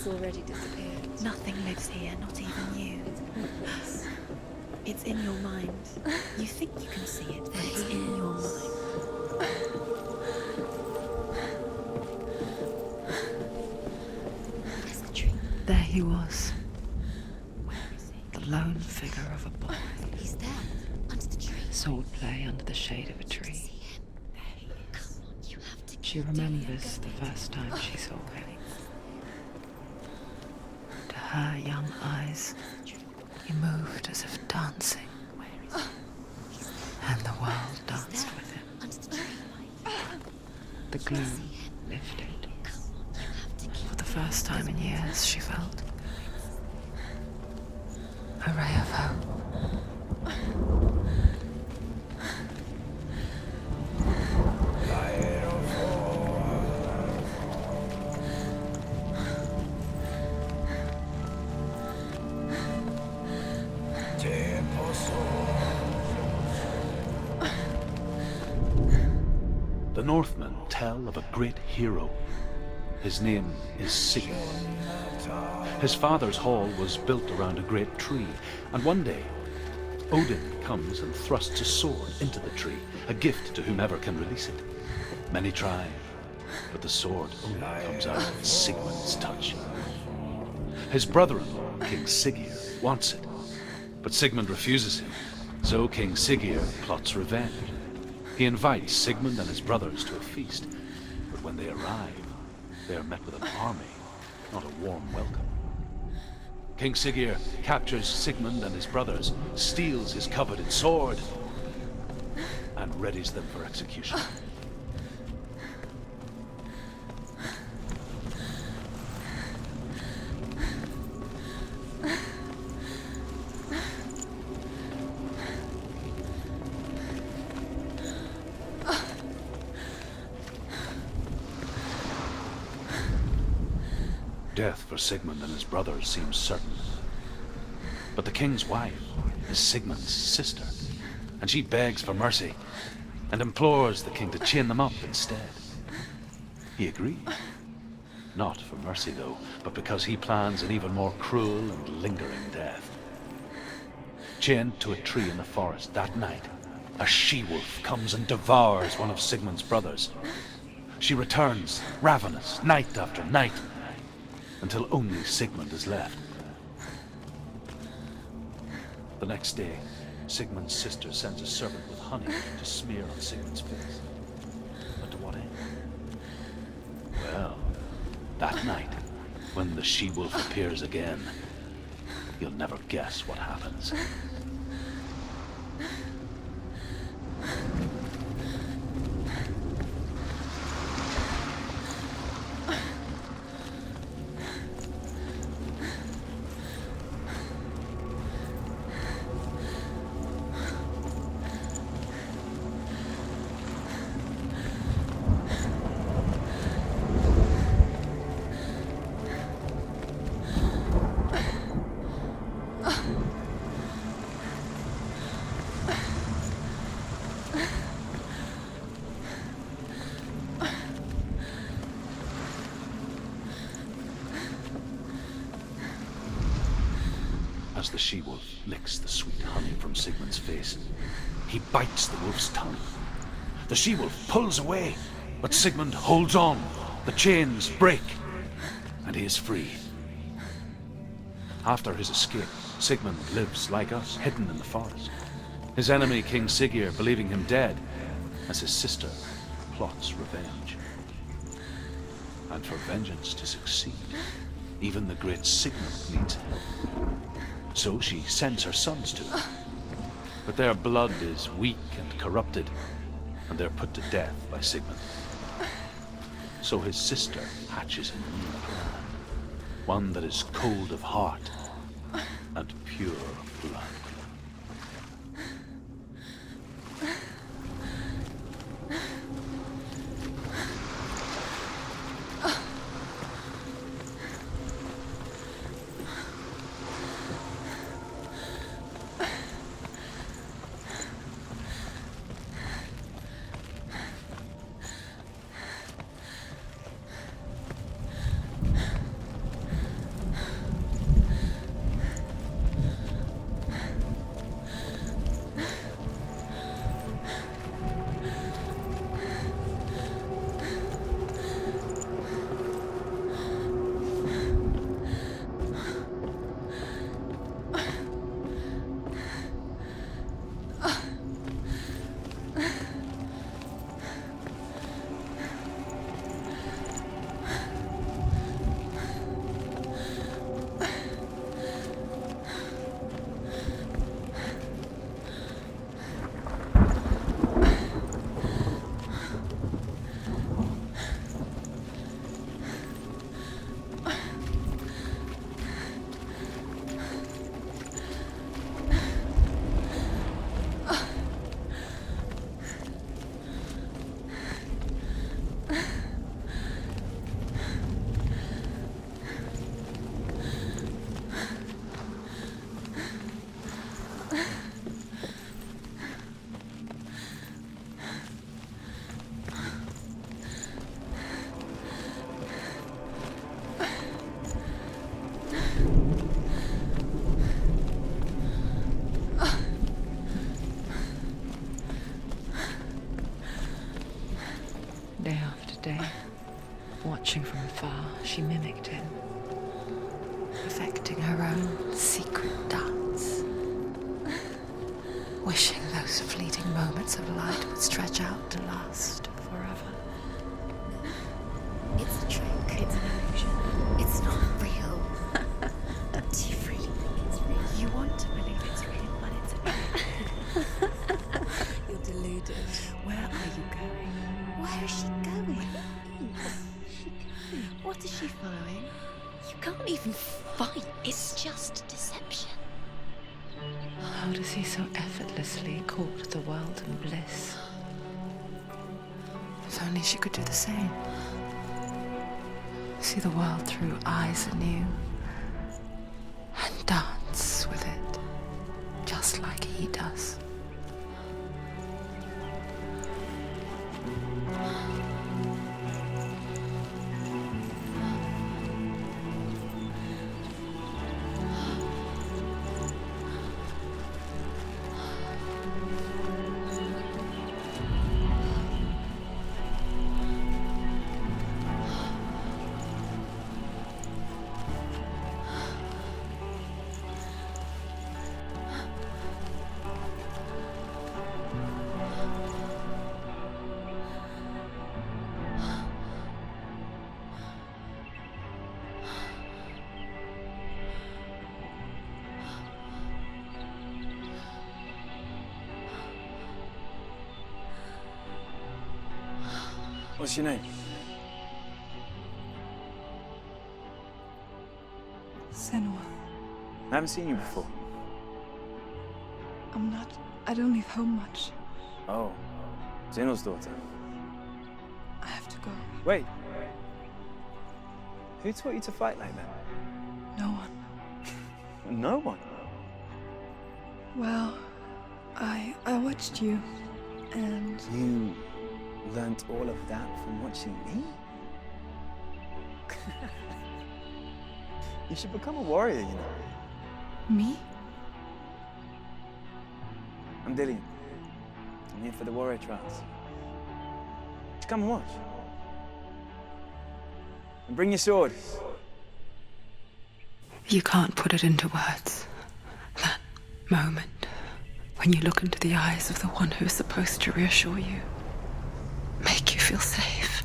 It's already disappeared. Nothing lives here, not even you. It's hopeless. It's in your mind. You think you can see it, but it's in your mind. Where's the tree? There he was, Where is he? the lone figure of a boy. He's there, under the tree. Swordplay under the shade of a tree. See him? There he is. Come on, you have to. She remembers the first time she saw him. To her young eyes, he moved as if dancing, and the world danced with him. Under the tree. The gloom lifted. For the first time in years, she felt a ray of hope. The Northmen tell of a great hero. His name is Sigurd. His father's hall was built around a great tree, and one day, Odin comes and thrusts a sword into the tree, a gift to whomever can release it. Many try, but the sword only comes out with Sigmund's touch. His brother-in-law, King Sigurd, wants it, but Sigmund refuses him, so King Sigurd plots revenge. He invites Sigmund and his brothers to a feast, but when they arrive, they are met with an army, not a warm welcome. King Sigurd captures Sigmund and his brothers, steals his coveted sword, and readies them for execution. Death for Sigmund and his brothers seems certain. But the king's wife is Sigmund's sister, and she begs for mercy and implores the king to chain them up instead. He agrees. Not for mercy, though, but because he plans an even more cruel and lingering death. Chained to a tree in the forest that night, a she-wolf comes and devours one of Sigmund's brothers. She returns, ravenous, night after night, until only Sigmund is left. The next day, Sigmund's sister sends a servant with honey to smear on Sigmund's face. But to what end? Well, that night, when the she-wolf appears again, you'll never guess what happens. As the she-wolf licks the sweet honey from Sigmund's face, he bites the wolf's tongue. The she-wolf pulls away, but Sigmund holds on. The chains break, and he is free. After his escape, Sigmund lives like us, hidden in the forest. His enemy, King Sigurd, believing him dead, as his sister plots revenge. And for vengeance to succeed, even the great Sigmund needs help. So she sends her sons to him. But their blood is weak and corrupted, and they're put to death by Sigmund. So his sister hatches a new plan, one that is cold of heart and pure of blood. Watching from afar, she mimicked him, perfecting her own secret dance, wishing those fleeting moments of light would stretch out to last forever. It's a trick. It's an illusion. It's not real. Do you really think it's real? You want to believe it's real, but it's a trick. You're deluded. Where are you going? Where is she going? What is she following? You can't even fight. It's just deception. How does he so effortlessly court the world in bliss? If only she could do the same. See the world through eyes anew and dance with it, just like he does. What's your name? Senua. I haven't seen you before. I don't leave home much. Oh, Zenua's daughter. I have to go. Wait. Who taught you to fight like that? No one. No one. Well, I watched you, and You learnt all of that from watching me? You should become a warrior, you know. me? I'm Dillian. I'm here for the warrior trials. Just come and watch. And bring your sword. You can't put it into words. That moment when you look into the eyes of the one who's supposed to reassure you, make you feel safe.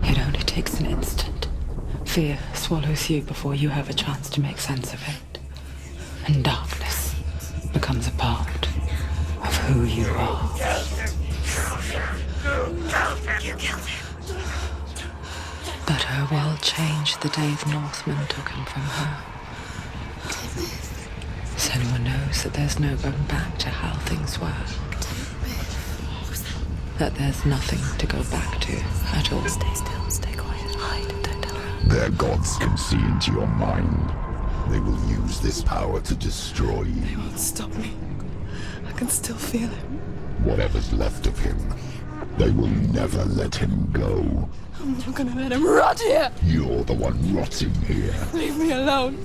It only takes an instant. Fear swallows you before you have a chance to make sense of it. And darkness becomes a part of who you are. You killed him. But her world changed the day the Northmen took him from her. Senua knows that there's no going back to how things were. That there's nothing to go back to at all. Stay still, stay quiet, hide, don't tell her. Their gods can see into your mind. They will use this power to destroy you. They won't stop me. I can still feel him. Whatever's left of him, they will never let him go. I'm not gonna let him rot here. You're the one rotting here. Leave me alone.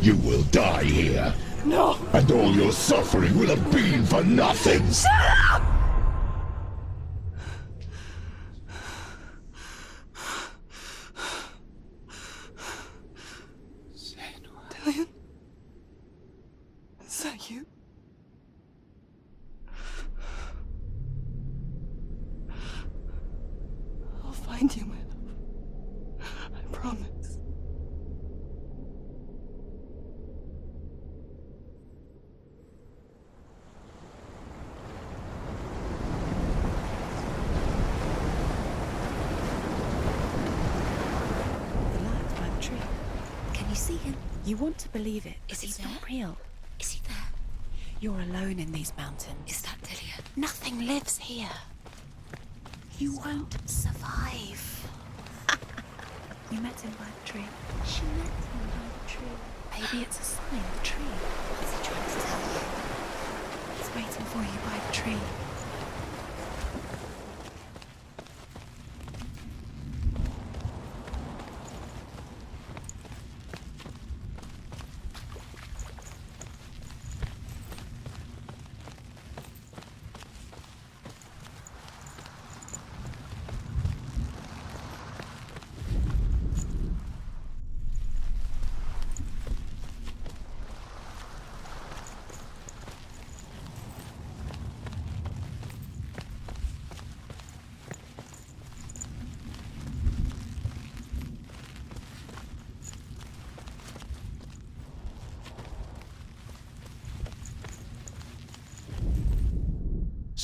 You will die here. No. And all your suffering will have been for nothing. Shut up! Dillian? Is that you? I'll find you, my love. I promise. The light by the tree. Can you see him? You want to believe it, Is but he he's there? not real. Is he there? You're alone in these mountains. Is that Dillian? Nothing lives here. You won't survive. You met him by the tree. She met him by the tree. Maybe it's a sign, the tree. What's he trying to tell you? He's waiting for you by the tree.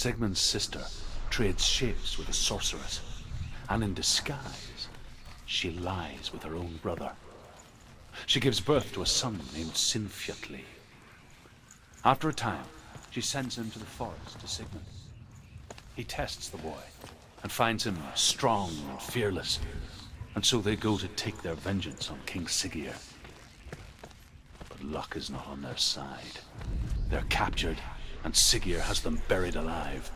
Sigmund's sister trades shapes with a sorceress, and in disguise, she lies with her own brother. She gives birth to a son named Sinfjotli. After a time, she sends him to the forest to Sigmund. He tests the boy and finds him strong and fearless, and so they go to take their vengeance on King Siggeir. But luck is not on their side. They're captured, and Siggeir has them buried alive.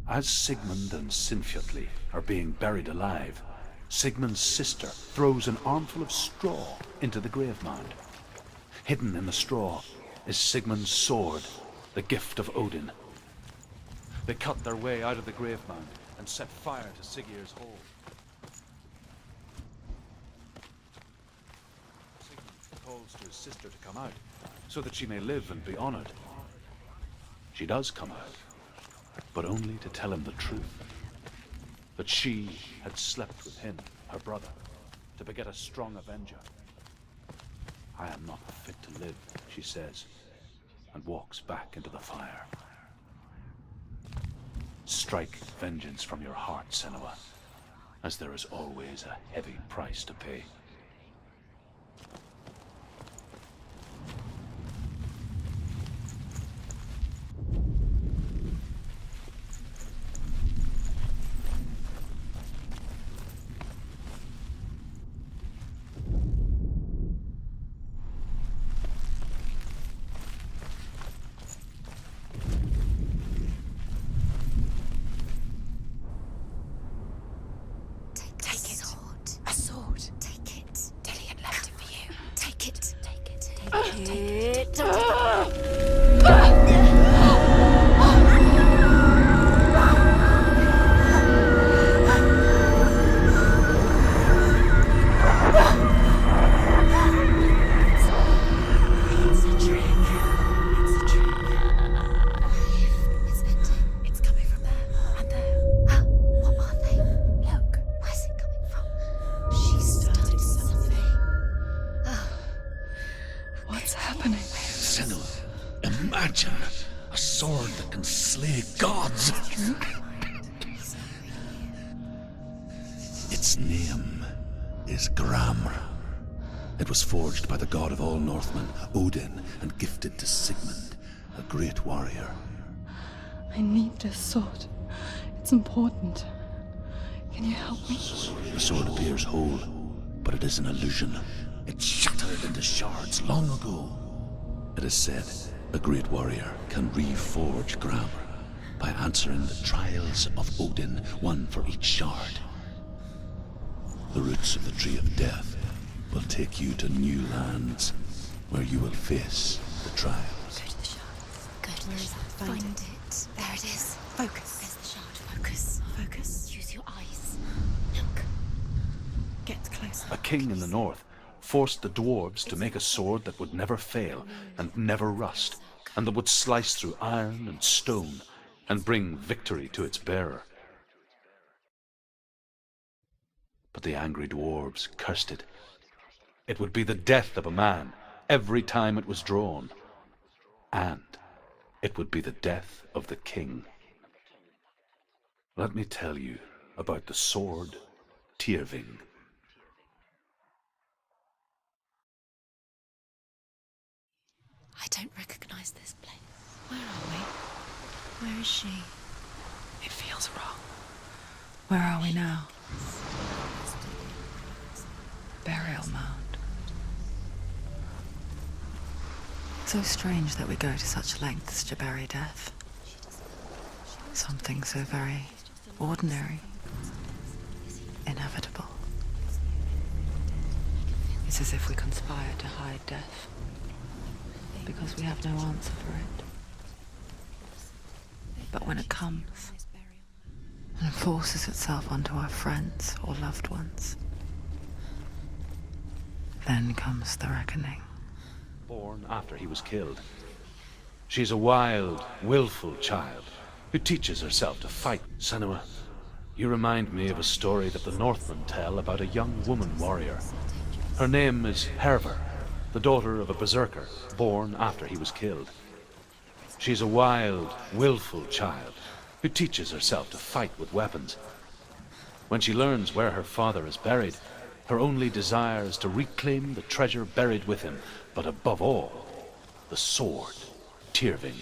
As Sigmund and Sinfjotli are being buried alive, Sigmund's sister throws an armful of straw into the grave mound. Hidden in the straw is Sigmund's sword, the gift of Odin. They cut their way out of the grave mound and set fire to Siggeir's hole. Sigmund calls to his sister to come out, so that she may live and be honored. She does come out, but only to tell him the truth. That she had slept with him, her brother, to beget a strong avenger. I am not fit to live, she says, and walks back into the fire. Strike vengeance from your heart, Senua, as there is always a heavy price to pay. Its name is Gramr. It was forged by the god of all Northmen, Odin, and gifted to Sigmund, a great warrior. I need this sword. It's important. Can you help me? The sword appears whole, but it is an illusion. It shattered into shards long ago. It is said a great warrior can reforge Gramr by answering the trials of Odin, one for each shard. The roots of the Tree of Death will take you to new lands, where you will face the trials. Go to the shard. Go to the shard. Find it. There it is. Focus. There's the shard. Focus. Focus. Use your eyes. Look. Get closer. A king in the north forced the dwarves to make a sword that would never fail and never rust, and that would slice through iron and stone and bring victory to its bearer. But the angry dwarves cursed it. It would be the death of a man every time it was drawn. And it would be the death of the king. Let me tell you about the sword Tyrving. I don't recognize this place. Where are we? Where is she? It feels wrong. Where are we now? Burial mound. So strange that we go to such lengths to bury death. Something so very ordinary, inevitable. It's as if we conspire to hide death, because we have no answer for it. But when it comes and forces itself onto our friends or loved ones, then comes the reckoning. Born after he was killed, She's a wild, willful child who teaches herself to fight. Senua, you remind me of a story that the Northmen tell about a young woman warrior. Her name is Herver, the daughter of a berserker born after he was killed. She's a wild, willful child who teaches herself to fight with weapons. When she learns where her father is buried, her only desire is to reclaim the treasure buried with him, but above all, the sword, Tyrving.